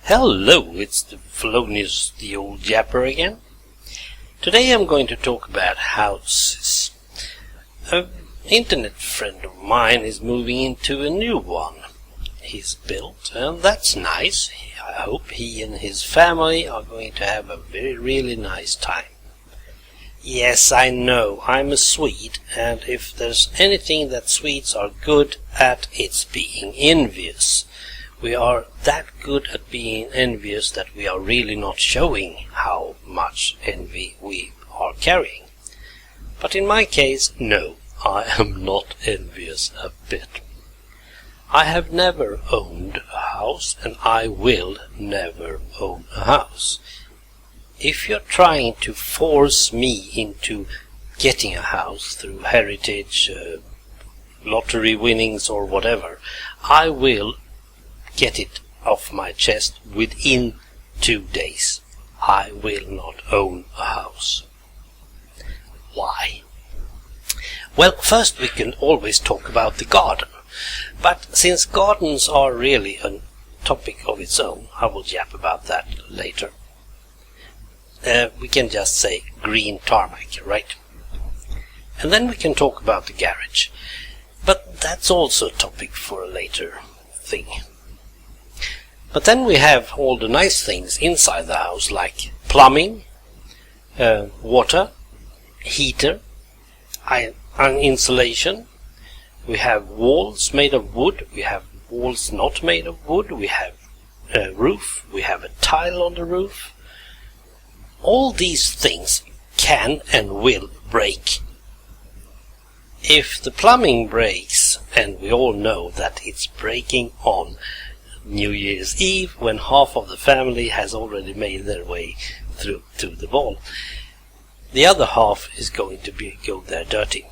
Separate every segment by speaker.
Speaker 1: Hello, it's the Fellonius the old yapper again. Today I'm going to talk about houses. An internet friend of mine is moving into a new one he's built, and that's nice. I hope he and his family are going to have a really nice time. Yes, I know, I'm a Swede, and if there's anything that Swedes are good at, it's being envious. We are that good at being envious that we are really not showing how much envy we are carrying. But in my case, no, I am not envious a bit. I have never owned a house, and I will never own a house. If you're trying to force me into getting a house through heritage, lottery winnings or whatever, I will get it off my chest within 2 days. I will not own a house. Why? Well, first we can always talk about the garden. But since gardens are really a topic of its own, I will yap about that later. We can just say green tarmac, right? And then we can talk about the garage. But that's also a topic for a later thing. But then we have all the nice things inside the house, like plumbing, water, heater, insulation. We have walls made of wood, we have walls not made of wood, we have a roof, we have a tile on the roof. All these things can and will break. If the plumbing breaks, and we all know that it's breaking on New Year's Eve, when half of the family has already made their way through to the ball, the other half is going to go there dirty.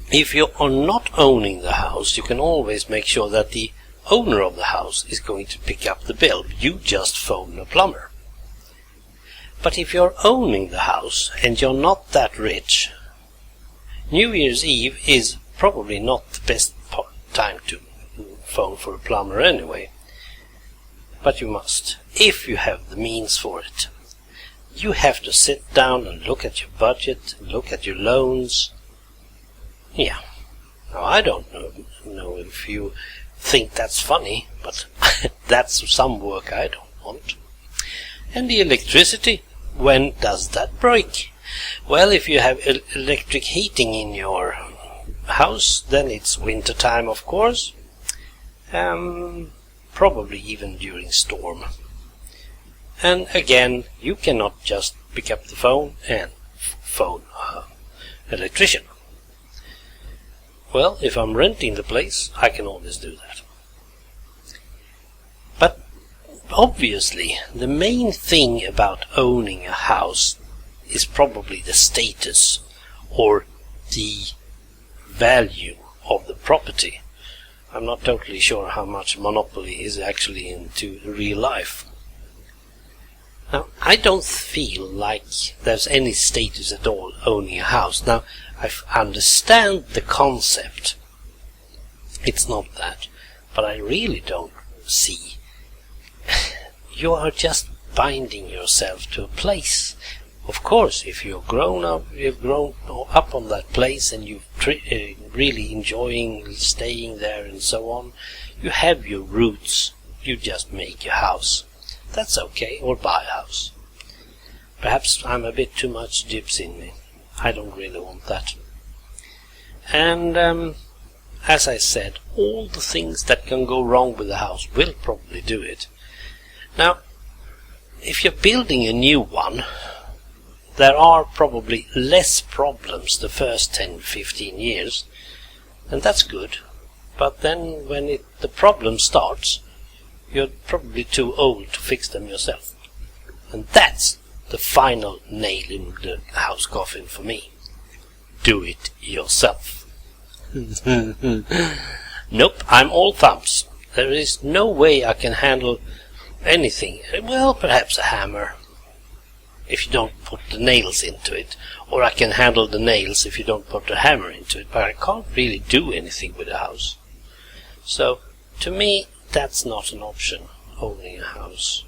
Speaker 1: If you are not owning the house, you can always make sure that the owner of the house is going to pick up the bill. You just phone a plumber. But if you're owning the house and you're not that rich, New Year's Eve is probably not the best time to phone for a plumber anyway. But you must, if you have the means for it. You have to sit down and look at your budget, look at your loans. Yeah. Now, I don't know if you think that's funny, but that's some work I don't want. And the electricity, when does that break? Well, if you have electric heating in your house, then it's winter time, of course. Probably even during storm. And again, you cannot just pick up the phone and phone an electrician. Well, if I'm renting the place, I can always do that. But obviously, the main thing about owning a house is probably the status or the value of the property. I'm not totally sure how much Monopoly is actually into real life. Now, I don't feel like there's any status at all owning a house. Now, I understand the concept. It's not that. But I really don't see. You are just binding yourself to a place. Of course, if you've grown up on that place and you're really enjoying staying there and so on, you have your roots. You just make your house. That's okay, or buy a house. Perhaps I'm a bit too much gypsy in me. I don't really want that. And as I said, all the things that can go wrong with the house will probably do it. Now, if you're building a new one, there are probably less problems the first 10-15 years, and that's good. But then when the problem starts, you're probably too old to fix them yourself. And that's the final nail in the house coffin for me. Do it yourself. Nope, I'm all thumbs. There is no way I can handle anything. Well, perhaps a hammer, if you don't put the nails into it. Or I can handle the nails if you don't put the hammer into it. But I can't really do anything with the house. So, to me, that's not an option. owning a house.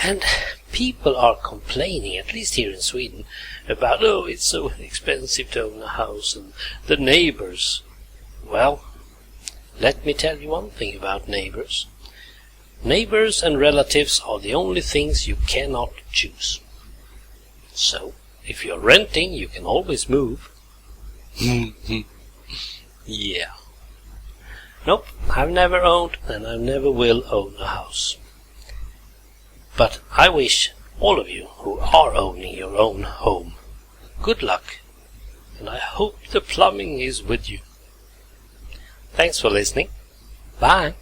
Speaker 1: And people are complaining, at least here in Sweden, about, oh, it's so expensive to own a house, and the neighbors. Well, let me tell you one thing about neighbors. Neighbors and relatives are the only things you cannot choose. So, if you're renting, you can always move. Yeah. Nope, I've never owned and I never will own a house. But I wish all of you who are owning your own home good luck, and I hope the plumbing is with you. Thanks for listening. Bye.